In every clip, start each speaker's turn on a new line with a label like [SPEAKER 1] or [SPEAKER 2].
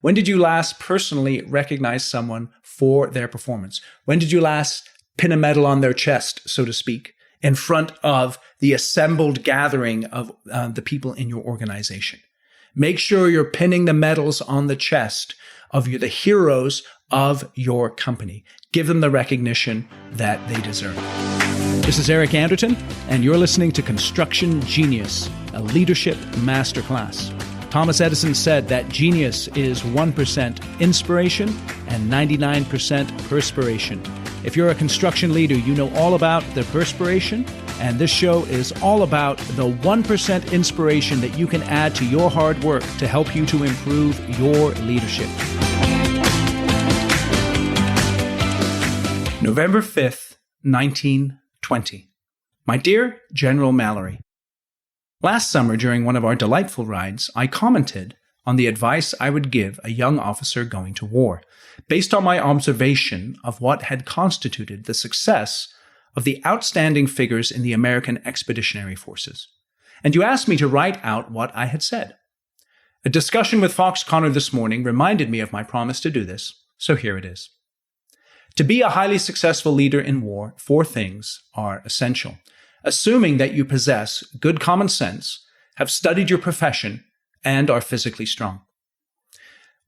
[SPEAKER 1] When did you last personally recognize someone for their performance? When did you last pin a medal on their chest, so to speak, in front of the assembled gathering of the people in your organization? Make sure you're pinning the medals on the chest of the heroes of your company. Give them the recognition that they deserve. This is Eric Anderton, and you're listening to Construction Genius, a leadership masterclass. Thomas Edison said that genius is 1% inspiration and 99% perspiration. If you're a construction leader, you know all about the perspiration, and this show is all about the 1% inspiration that you can add to your hard work to help you to improve your leadership. November 5th, 1920. My dear General Mallory, last summer during one of our delightful rides, I commented on the advice I would give a young officer going to war, based on my observation of what had constituted the success of the outstanding figures in the American Expeditionary Forces. And you asked me to write out what I had said. A discussion with Fox Connor this morning reminded me of my promise to do this, so here it is. To be a highly successful leader in war, 4 things are essential. Assuming that you possess good common sense, have studied your profession, and are physically strong.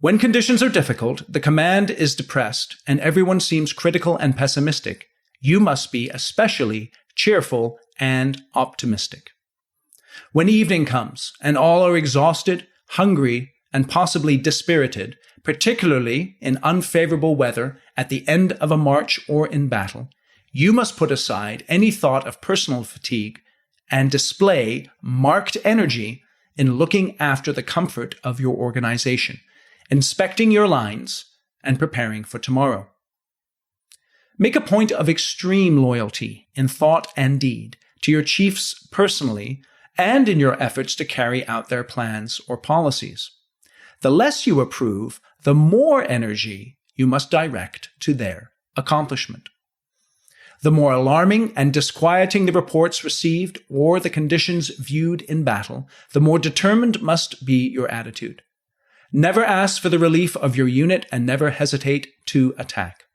[SPEAKER 1] When conditions are difficult, the command is depressed, and everyone seems critical and pessimistic, you must be especially cheerful and optimistic. When evening comes, and all are exhausted, hungry, and possibly dispirited, particularly in unfavorable weather at the end of a march or in battle, you must put aside any thought of personal fatigue and display marked energy in looking after the comfort of your organization, inspecting your lines, and preparing for tomorrow. Make a point of extreme loyalty in thought and deed to your chiefs personally and in your efforts to carry out their plans or policies. The less you approve, the more energy you must direct to their accomplishment. The more alarming and disquieting the reports received or the conditions viewed in battle, the more determined must be your attitude. Never ask for the relief of your unit and never hesitate to attack.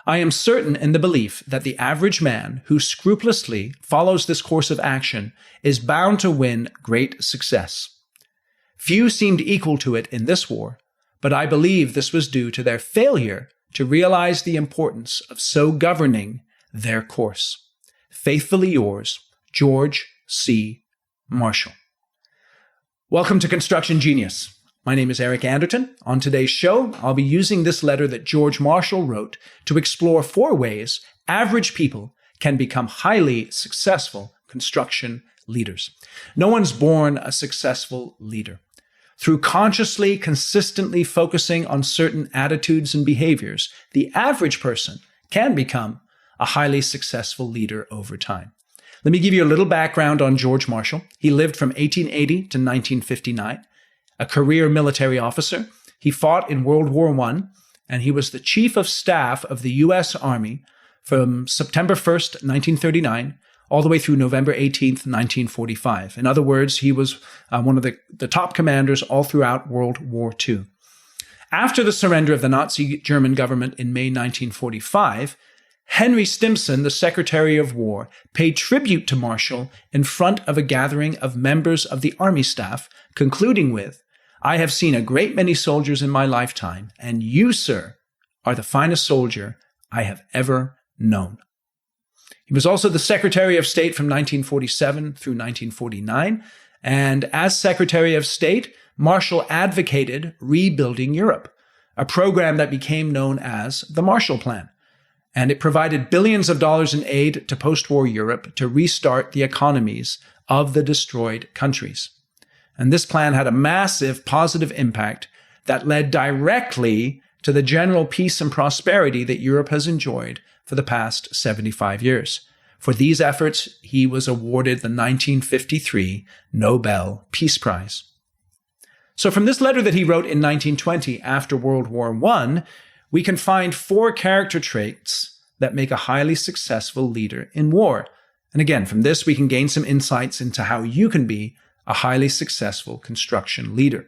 [SPEAKER 1] I am certain in the belief that the average man who scrupulously follows this course of action is bound to win great success. Few seemed equal to it in this war, but I believe this was due to their failure to realize the importance of so governing their course. Faithfully yours, George C. Marshall. Welcome to Construction Genius. My name is Eric Anderton. On today's show, I'll be using this letter that George Marshall wrote to explore 4 ways average people can become highly successful construction leaders. No one's born a successful leader. Through consciously, consistently focusing on certain attitudes and behaviors, the average person can become a highly successful leader over time. Let me give you a little background on George Marshall. He lived from 1880 to 1959, a career military officer. He fought in World War I, and he was the chief of staff of the U.S. Army from September 1st, 1939, all the way through November 18th, 1945. In other words, he was one of the top commanders all throughout World War II. After the surrender of the Nazi German government in May 1945, Henry Stimson, the Secretary of War, paid tribute to Marshall in front of a gathering of members of the Army staff, concluding with, "I have seen a great many soldiers in my lifetime, and you, sir, are the finest soldier I have ever known." He was also the Secretary of State from 1947 through 1949, and as Secretary of State, Marshall advocated rebuilding Europe, a program that became known as the Marshall Plan, and it provided billions of dollars in aid to post-war Europe to restart the economies of the destroyed countries. And this plan had a massive positive impact that led directly to the general peace and prosperity that Europe has enjoyed for the past 75 years. For these efforts, he was awarded the 1953 Nobel Peace Prize. So from this letter that he wrote in 1920 after World War I, we can find 4 character traits that make a highly successful leader in war. And again, from this, we can gain some insights into how you can be a highly successful construction leader.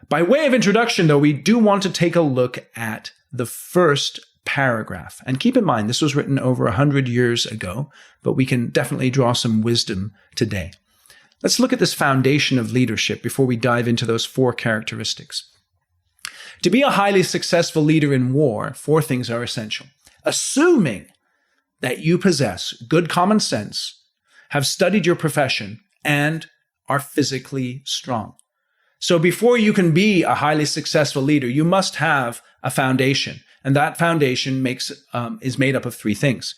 [SPEAKER 1] By way of introduction, though, we do want to take a look at the first paragraph. And keep in mind, this was written over 100 years ago, but we can definitely draw some wisdom today. Let's look at this foundation of leadership before we dive into those 4 characteristics. To be a highly successful leader in war, 4 things are essential. Assuming that you possess good common sense, have studied your profession, and are physically strong. So before you can be a highly successful leader, you must have a foundation. And that foundation is made up of 3 things: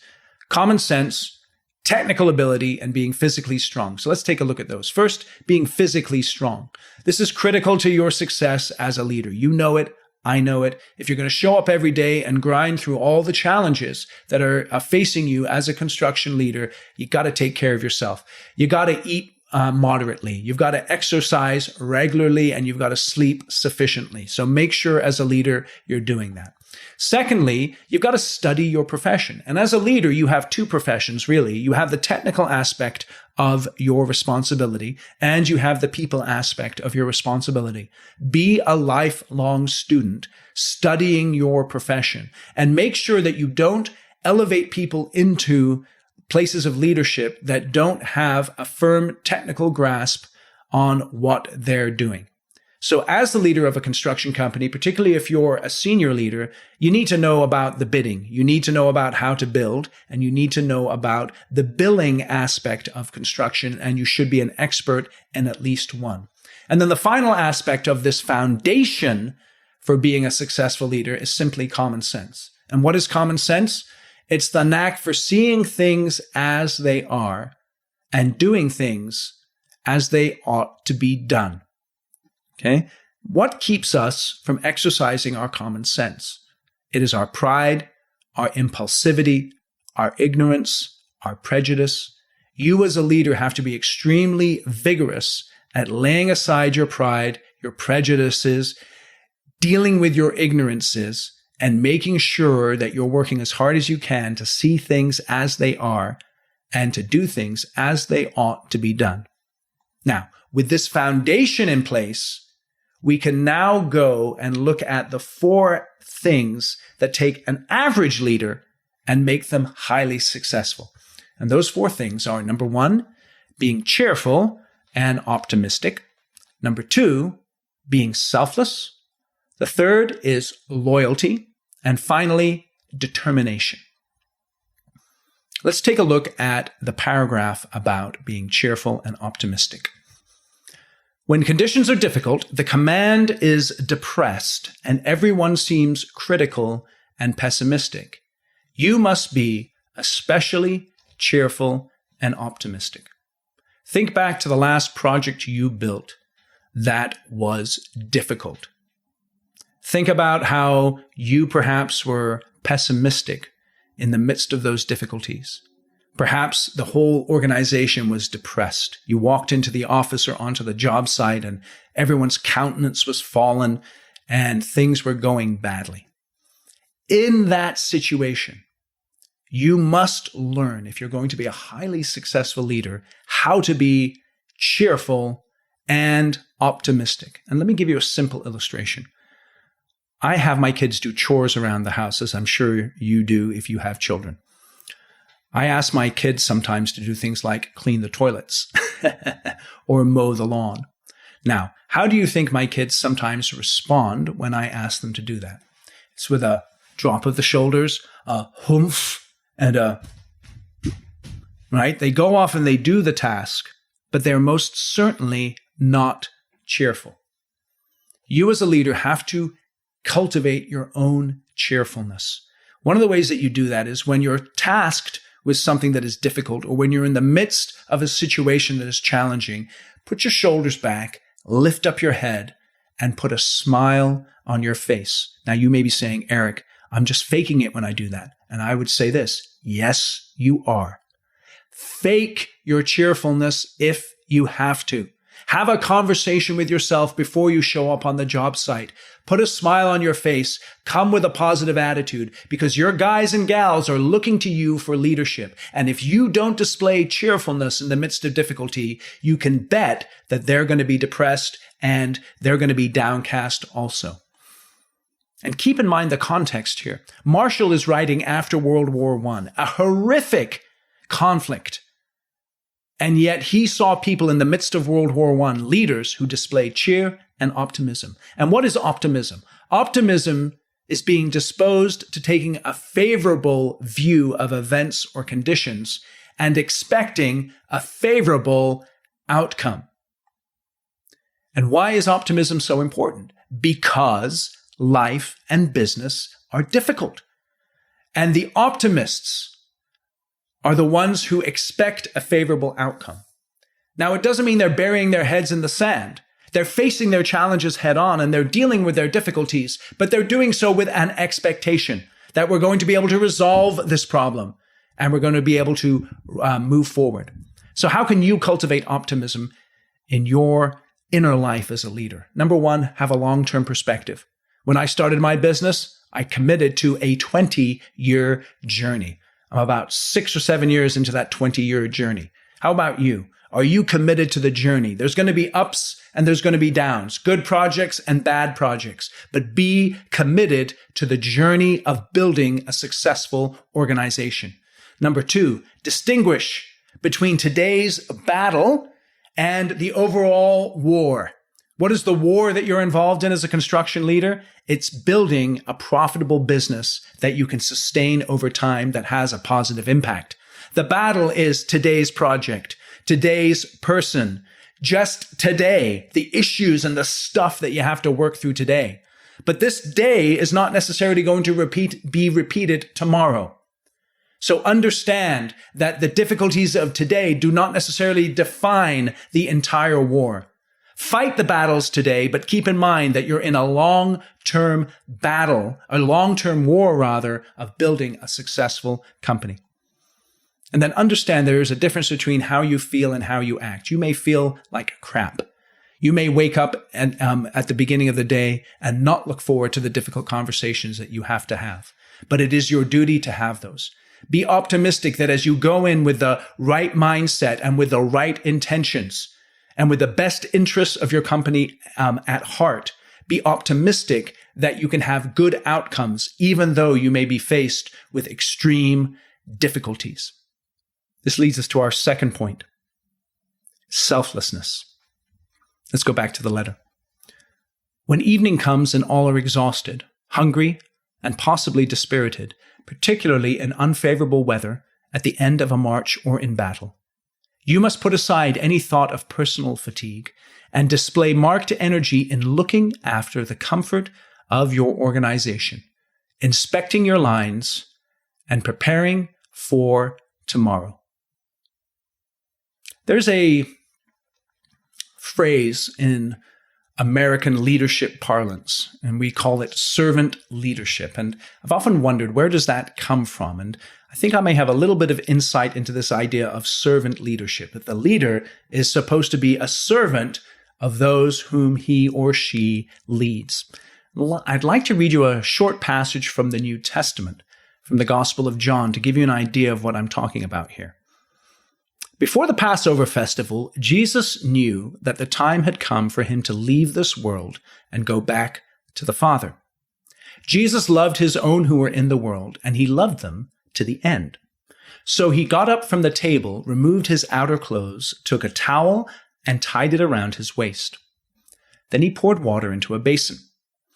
[SPEAKER 1] common sense, technical ability, and being physically strong. So let's take a look at those. First, being physically strong. This is critical to your success as a leader. You know it. I know it. If you're going to show up every day and grind through all the challenges that are facing you as a construction leader, you got to take care of yourself. You got to eat moderately. You've got to exercise regularly, and you've got to sleep sufficiently. So make sure as a leader you're doing that. Secondly, you've got to study your profession. And as a leader, you have 2 professions, really. You have the technical aspect of your responsibility, and you have the people aspect of your responsibility. Be a lifelong student studying your profession, and make sure that you don't elevate people into places of leadership that don't have a firm technical grasp on what they're doing. So as the leader of a construction company, particularly if you're a senior leader, you need to know about the bidding. You need to know about how to build, and you need to know about the billing aspect of construction, and you should be an expert in at least one. And then the final aspect of this foundation for being a successful leader is simply common sense. And what is common sense? It's the knack for seeing things as they are and doing things as they ought to be done. Okay? What keeps us from exercising our common sense? It is our pride, our impulsivity, our ignorance, our prejudice. You as a leader have to be extremely vigorous at laying aside your pride, your prejudices, dealing with your ignorances, and making sure that you're working as hard as you can to see things as they are and to do things as they ought to be done. Now, with this foundation in place, we can now go and look at the 4 things that take an average leader and make them highly successful. And those 4 things are, number 1, being cheerful and optimistic. Number 2, being selfless. The 3rd is loyalty. And finally, determination. Let's take a look at the paragraph about being cheerful and optimistic. When conditions are difficult, the command is depressed and everyone seems critical and pessimistic. You must be especially cheerful and optimistic. Think back to the last project you built that was difficult. Think about how you perhaps were pessimistic in the midst of those difficulties. Perhaps the whole organization was depressed. You walked into the office or onto the job site and everyone's countenance was fallen and things were going badly. In that situation, you must learn, if you're going to be a highly successful leader, how to be cheerful and optimistic. And let me give you a simple illustration. I have my kids do chores around the house, as I'm sure you do if you have children. I ask my kids sometimes to do things like clean the toilets or mow the lawn. Now, how do you think my kids sometimes respond when I ask them to do that? It's with a drop of the shoulders, a humph, and a, right? They go off and they do the task, but they're most certainly not cheerful. You as a leader have to cultivate your own cheerfulness. One of the ways that you do that is when you're tasked with something that is difficult, or when you're in the midst of a situation that is challenging, put your shoulders back, lift up your head, and put a smile on your face. Now, you may be saying, Eric, I'm just faking it when I do that. And I would say this, yes, you are. Fake your cheerfulness if you have to. Have a conversation with yourself before you show up on the job site. Put a smile on your face. Come with a positive attitude, because your guys and gals are looking to you for leadership. And if you don't display cheerfulness in the midst of difficulty, you can bet that they're going to be depressed and they're going to be downcast also. And keep in mind the context here. Marshall is writing after World War I, a horrific conflict. And yet he saw people in the midst of World War I, leaders who displayed cheer and optimism. And what is optimism? Optimism is being disposed to taking a favorable view of events or conditions and expecting a favorable outcome. And why is optimism so important? Because life and business are difficult. And the optimists are the ones who expect a favorable outcome. Now, it doesn't mean they're burying their heads in the sand. They're facing their challenges head on and they're dealing with their difficulties, but they're doing so with an expectation that we're going to be able to resolve this problem and we're going to be able to move forward. So how can you cultivate optimism in your inner life as a leader? Number one, have a long-term perspective. When I started my business, I committed to a 20-year journey. I'm about 6 or 7 years into that 20-year journey. How about you? Are you committed to the journey? There's going to be ups and there's going to be downs, good projects and bad projects, but be committed to the journey of building a successful organization. Number two, distinguish between today's battle and the overall war. What is the war that you're involved in as a construction leader? It's building a profitable business that you can sustain over time that has a positive impact. The battle is today's project, today's person, just today, the issues and the stuff that you have to work through today. But this day is not necessarily going to be repeated tomorrow. So understand that the difficulties of today do not necessarily define the entire war. Fight the battles today, but keep in mind that you're in a long-term battle, a long-term war rather, of building a successful company. And then understand there is a difference between how you feel and how you act. You may feel like crap. You may wake up at the beginning of the day and not look forward to the difficult conversations that you have to have. But it is your duty to have those. Be optimistic that as you go in with the right mindset and with the right intentions, and with the best interests of your company at heart, be optimistic that you can have good outcomes, even though you may be faced with extreme difficulties. This leads us to our second point, selflessness. Let's go back to the letter. When evening comes and all are exhausted, hungry, and possibly dispirited, particularly in unfavorable weather, at the end of a march or in battle, you must put aside any thought of personal fatigue and display marked energy in looking after the comfort of your organization, inspecting your lines, and preparing for tomorrow. There's a phrase in American leadership parlance, and we call it servant leadership. And I've often wondered, where does that come from? And I think I may have a little bit of insight into this idea of servant leadership, that the leader is supposed to be a servant of those whom he or she leads. I'd like to read you a short passage from the New Testament, from the Gospel of John, to give you an idea of what I'm talking about here. Before the Passover festival, Jesus knew that the time had come for him to leave this world and go back to the Father. Jesus loved his own who were in the world, and he loved them to the end. So he got up from the table, removed his outer clothes, took a towel, and tied it around his waist. Then he poured water into a basin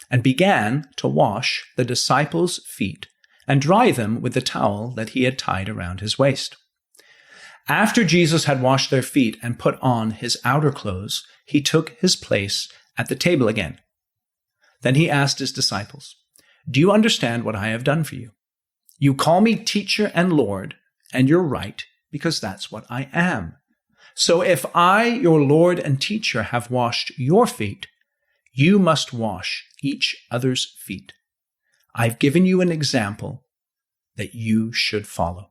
[SPEAKER 1] and began to wash the disciples' feet and dry them with the towel that he had tied around his waist. After Jesus had washed their feet and put on his outer clothes, he took his place at the table again. Then he asked his disciples, "Do you understand what I have done for you? You call me teacher and Lord, and you're right, because that's what I am. So if I, your Lord and teacher, have washed your feet, you must wash each other's feet. I've given you an example that you should follow."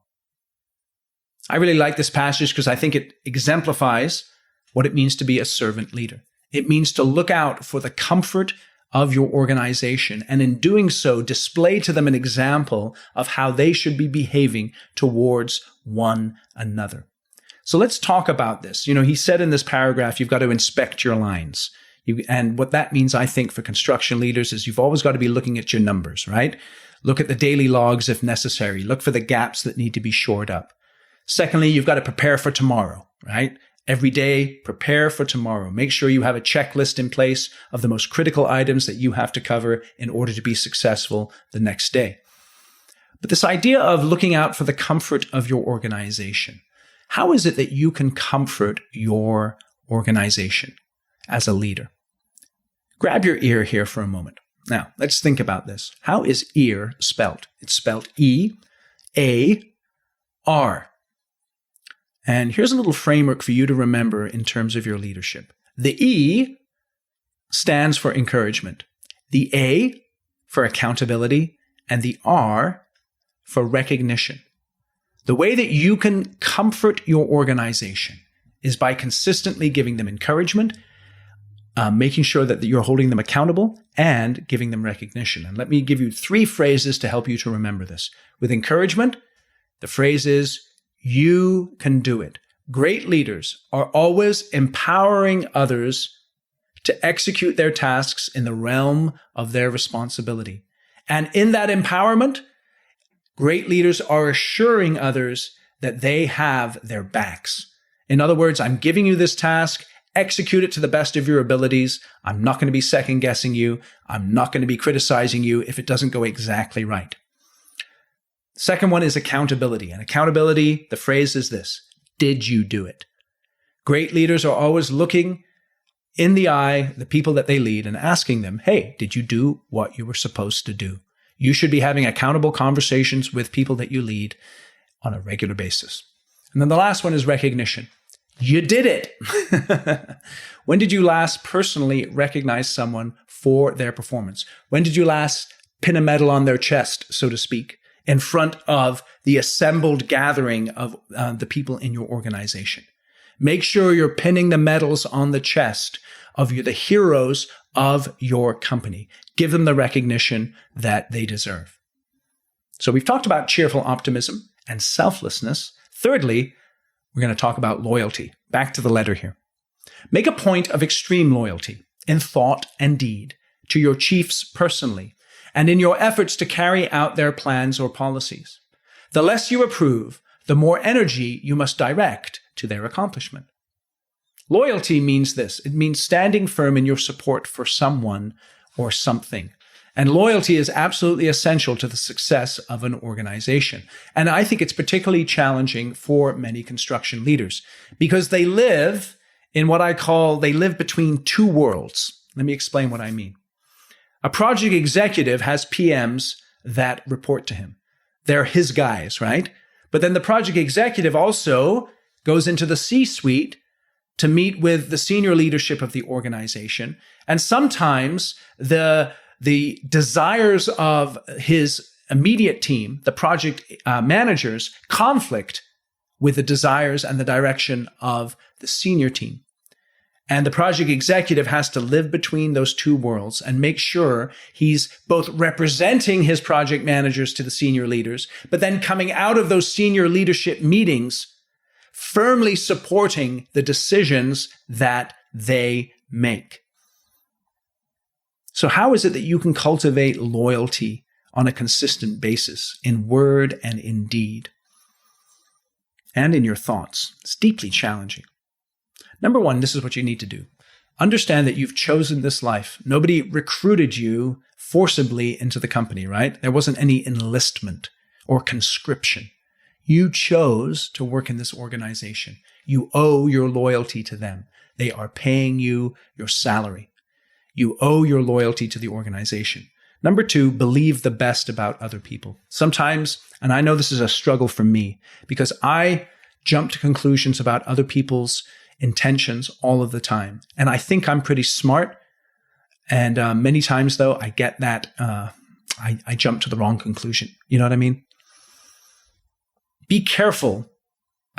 [SPEAKER 1] I really like this passage because I think it exemplifies what it means to be a servant leader. It means to look out for the comfort of your organization, and in doing so, display to them an example of how they should be behaving towards one another. So let's talk about this. He said in this paragraph, you've got to inspect your lines. And what that means, I think, for construction leaders is you've always got to be looking at your numbers, right? Look at the daily logs if necessary. Look for the gaps that need to be shored up. Secondly, you've got to prepare for tomorrow, right? Every day, prepare for tomorrow. Make sure you have a checklist in place of the most critical items that you have to cover in order to be successful the next day. But this idea of looking out for the comfort of your organization, how is it that you can comfort your organization as a leader? Grab your ear here for a moment. Now, let's think about this. How is ear spelled? It's spelled E-A-R. And here's a little framework for you to remember in terms of your leadership. The E stands for encouragement, the A for accountability, and the R for recognition. The way that you can comfort your organization is by consistently giving them encouragement, making sure that you're holding them accountable, and giving them recognition. And let me give you 3 phrases to help you to remember this. With encouragement, the phrase is, you can do it. Great leaders are always empowering others to execute their tasks in the realm of their responsibility. And in that empowerment, great leaders are assuring others that they have their backs. In other words, I'm giving you this task, execute it to the best of your abilities. I'm not going to be second guessing you. I'm not going to be criticizing you if it doesn't go exactly right. Second one is accountability. And accountability, the phrase is this: did you do it? Great leaders are always looking in the eye the people that they lead and asking them, hey, did you do what you were supposed to do? You should be having accountable conversations with people that you lead on a regular basis. And then the last one is recognition. You did it. When did you last personally recognize someone for their performance? When did you last pin a medal on their chest, so to speak, in front of the assembled gathering of the people in your organization? Make sure you're pinning the medals on the chest of the heroes of your company. Give them the recognition that they deserve. So we've talked about cheerful optimism and selflessness. Thirdly, we're going to talk about loyalty. Back to the letter here. Make a point of extreme loyalty in thought and deed to your chiefs personally, and in your efforts to carry out their plans or policies. The less you approve, the more energy you must direct to their accomplishment. Loyalty means this. It means standing firm in your support for someone or something. And loyalty is absolutely essential to the success of an organization. And I think it's particularly challenging for many construction leaders because they live in what I call, they live between 2 worlds. Let me explain what I mean. A project executive has PMs that report to him. They're his guys, right? But then the project executive also goes into the C-suite to meet with the senior leadership of the organization. And sometimes the desires of his immediate team, the project managers, conflict with the desires and the direction of the senior team. And the project executive has to live between those 2 worlds and make sure he's both representing his project managers to the senior leaders, but then coming out of those senior leadership meetings, firmly supporting the decisions that they make. So how is it that you can cultivate loyalty on a consistent basis in word and in deed? And in your thoughts? It's deeply challenging. Number 1, this is what you need to do. Understand that you've chosen this life. Nobody recruited you forcibly into the company, right? There wasn't any enlistment or conscription. You chose to work in this organization. You owe your loyalty to them. They are paying you your salary. You owe your loyalty to the organization. Number 2, believe the best about other people. Sometimes, and I know this is a struggle for me, because I jump to conclusions about other people's intentions all of the time. And I think I'm pretty smart. And many times, though, I get that I jump to the wrong conclusion. You know what I mean? Be careful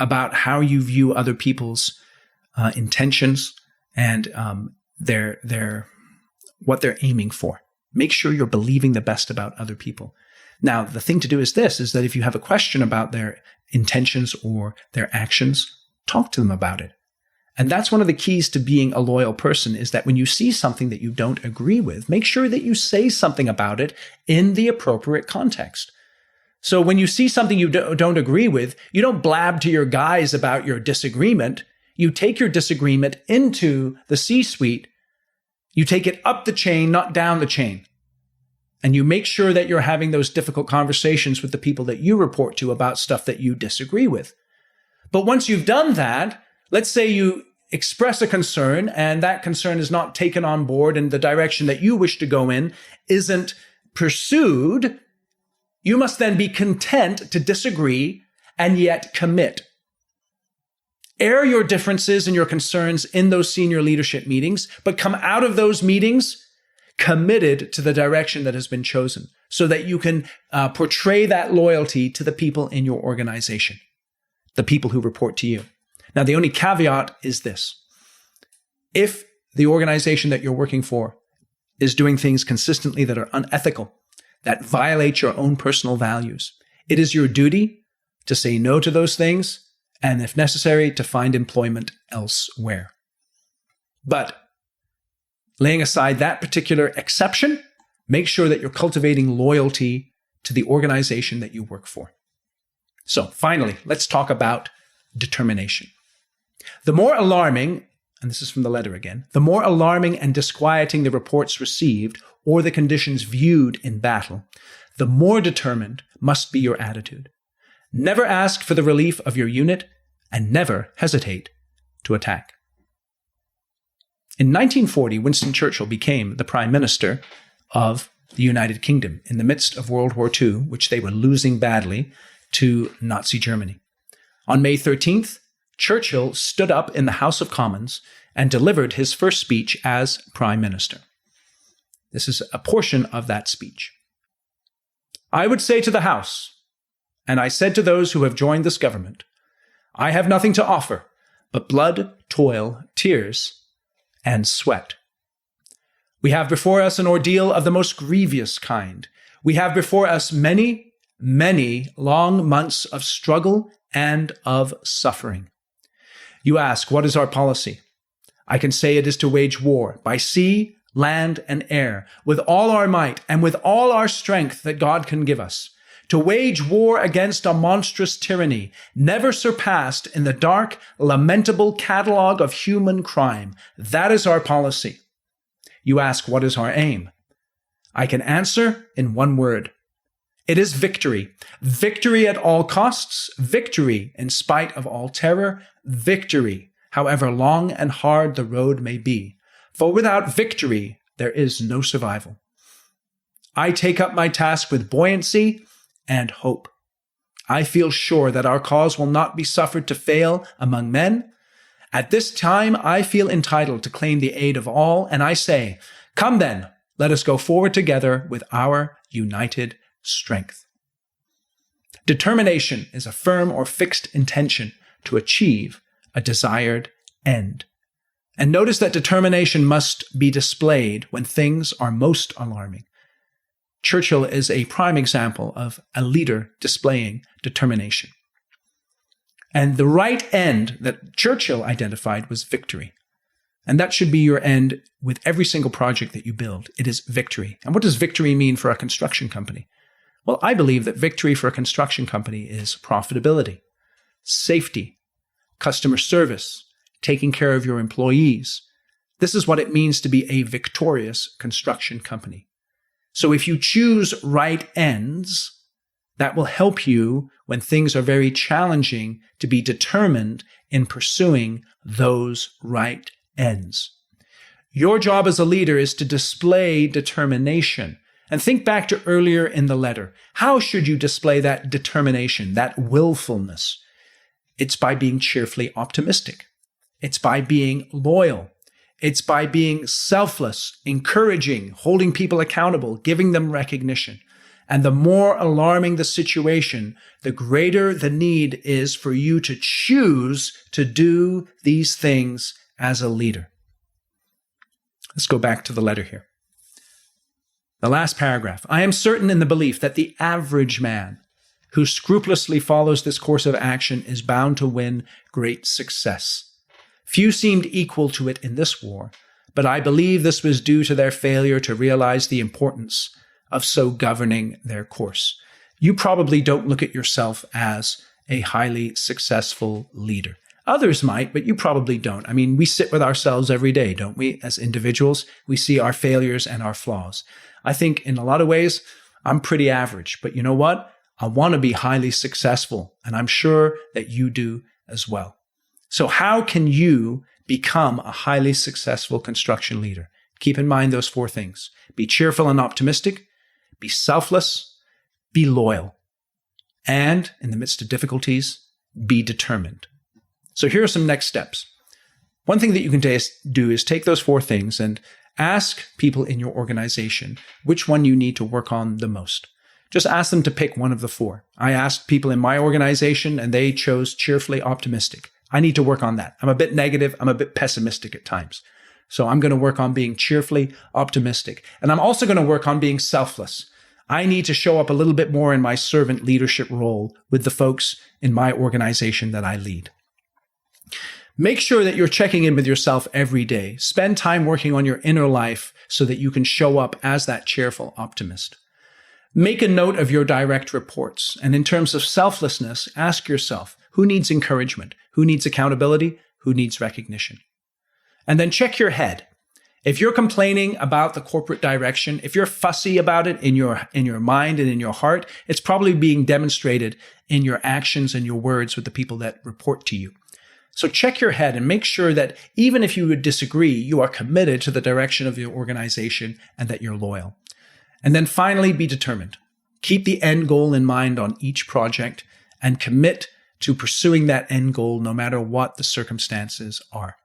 [SPEAKER 1] about how you view other people's intentions and what they're aiming for. Make sure you're believing the best about other people. Now, the thing to do is that if you have a question about their intentions or their actions, talk to them about it. And that's one of the keys to being a loyal person, is that when you see something that you don't agree with, make sure that you say something about it in the appropriate context. So when you see something you don't agree with, you don't blab to your guys about your disagreement. You take your disagreement into the C-suite. You take it up the chain, not down the chain. And you make sure that you're having those difficult conversations with the people that you report to about stuff that you disagree with. But once you've done that, let's say you express a concern and that concern is not taken on board and the direction that you wish to go in isn't pursued. You must then be content to disagree and yet commit. Air your differences and your concerns in those senior leadership meetings, but come out of those meetings committed to the direction that has been chosen so that you can portray that loyalty to the people in your organization, the people who report to you. Now, the only caveat is this. If the organization that you're working for is doing things consistently that are unethical, that violate your own personal values, it is your duty to say no to those things and, if necessary, to find employment elsewhere. But laying aside that particular exception, make sure that you're cultivating loyalty to the organization that you work for. So finally, let's talk about determination. The more alarming, and this is from the letter again, the more alarming and disquieting the reports received or the conditions viewed in battle, the more determined must be your attitude. Never ask for the relief of your unit and never hesitate to attack. In 1940, Winston Churchill became the Prime Minister of the United Kingdom in the midst of World War II, which they were losing badly to Nazi Germany. On May 13th, Churchill stood up in the House of Commons and delivered his first speech as Prime Minister. This is a portion of that speech. I would say to the House, and I said to those who have joined this government, I have nothing to offer but blood, toil, tears, and sweat. We have before us an ordeal of the most grievous kind. We have before us many, many long months of struggle and of suffering. You ask, what is our policy? I can say it is to wage war by sea, land, and air, with all our might and with all our strength that God can give us, to wage war against a monstrous tyranny never surpassed in the dark, lamentable catalogue of human crime. That is our policy. You ask, what is our aim? I can answer in one word. It is victory. Victory at all costs, victory in spite of all terror, victory, however long and hard the road may be. For without victory, there is no survival. I take up my task with buoyancy and hope. I feel sure that our cause will not be suffered to fail among men. At this time, I feel entitled to claim the aid of all, and I say, come then, let us go forward together with our united strength. Determination is a firm or fixed intention to achieve a desired end. And notice that determination must be displayed when things are most alarming. Churchill is a prime example of a leader displaying determination. And the right end that Churchill identified was victory. And that should be your end with every single project that you build. It is victory. And what does victory mean for a construction company? Well, I believe that victory for a construction company is profitability, safety, customer service, taking care of your employees. This is what it means to be a victorious construction company. So if you choose right ends, that will help you when things are very challenging to be determined in pursuing those right ends. Your job as a leader is to display determination. And think back to earlier in the letter. How should you display that determination, that willfulness? It's by being cheerfully optimistic. It's by being loyal. It's by being selfless, encouraging, holding people accountable, giving them recognition. And the more alarming the situation, the greater the need is for you to choose to do these things as a leader. Let's go back to the letter here. The last paragraph. I am certain in the belief that the average man who scrupulously follows this course of action is bound to win great success. Few seemed equal to it in this war, but I believe this was due to their failure to realize the importance of so governing their course. You probably don't look at yourself as a highly successful leader. Others might, but you probably don't. I mean, we sit with ourselves every day, don't we? As individuals, we see our failures and our flaws. I think in a lot of ways, I'm pretty average, but you know what? I want to be highly successful, and I'm sure that you do as well. So how can you become a highly successful construction leader? Keep in mind those 4 things. Be cheerful and optimistic, be selfless, be loyal, and in the midst of difficulties, be determined. So here are some next steps. One thing that you can do is take those 4 things and ask people in your organization which one you need to work on the most. Just ask them to pick one of the 4. I asked people in my organization and they chose cheerfully optimistic. I need to work on that. I'm a bit negative. I'm a bit pessimistic at times. So I'm going to work on being cheerfully optimistic. And I'm also going to work on being selfless. I need to show up a little bit more in my servant leadership role with the folks in my organization that I lead. Make sure that you're checking in with yourself every day. Spend time working on your inner life so that you can show up as that cheerful optimist. Make a note of your direct reports. And in terms of selflessness, ask yourself, who needs encouragement? Who needs accountability? Who needs recognition? And then check your head. If you're complaining about the corporate direction, if you're fussy about it in your mind and in your heart, it's probably being demonstrated in your actions and your words with the people that report to you. So check your head and make sure that even if you would disagree, you are committed to the direction of your organization and that you're loyal. And then finally, be determined. Keep the end goal in mind on each project and commit to pursuing that end goal no matter what the circumstances are.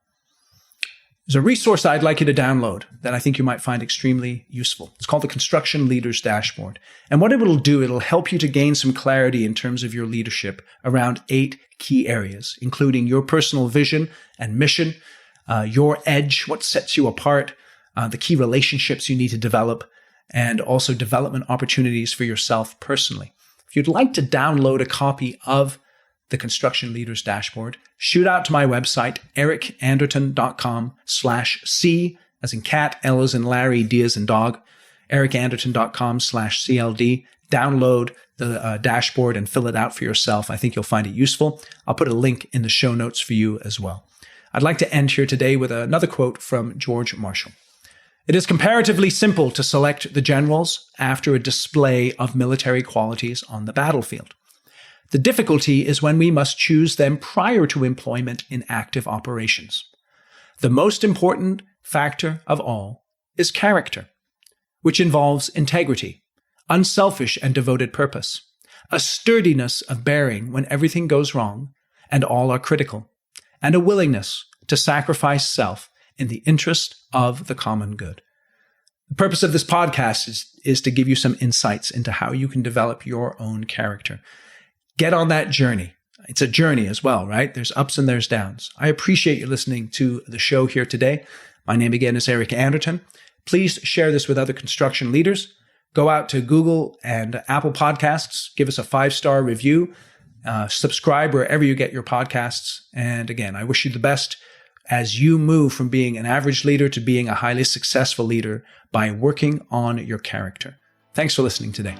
[SPEAKER 1] There's a resource I'd like you to download that I think you might find extremely useful. It's called the Construction Leaders Dashboard. And what it will do, it'll help you to gain some clarity in terms of your leadership around 8 key areas, including your personal vision and mission, your edge, what sets you apart, the key relationships you need to develop, and also development opportunities for yourself personally. If you'd like to download a copy of the Construction Leaders Dashboard, shoot out to my website, ericanderton.com/C, as in cat, L as in Larry, D as in dog, ericanderton.com/CLD. Download the dashboard and fill it out for yourself. I think you'll find it useful. I'll put a link in the show notes for you as well. I'd like to end here today with another quote from George Marshall. It is comparatively simple to select the generals after a display of military qualities on the battlefield. The difficulty is when we must choose them prior to employment in active operations. The most important factor of all is character, which involves integrity, unselfish and devoted purpose, a sturdiness of bearing when everything goes wrong and all are critical, and a willingness to sacrifice self in the interest of the common good. The purpose of this podcast is to give you some insights into how you can develop your own character. Get on that journey. It's a journey as well, right? There's ups and there's downs. I appreciate you listening to the show here today. My name again is Eric Anderton. Please share this with other construction leaders. Go out to Google and Apple Podcasts. Give us a 5-star review. Subscribe wherever you get your podcasts. And again, I wish you the best as you move from being an average leader to being a highly successful leader by working on your character. Thanks for listening today.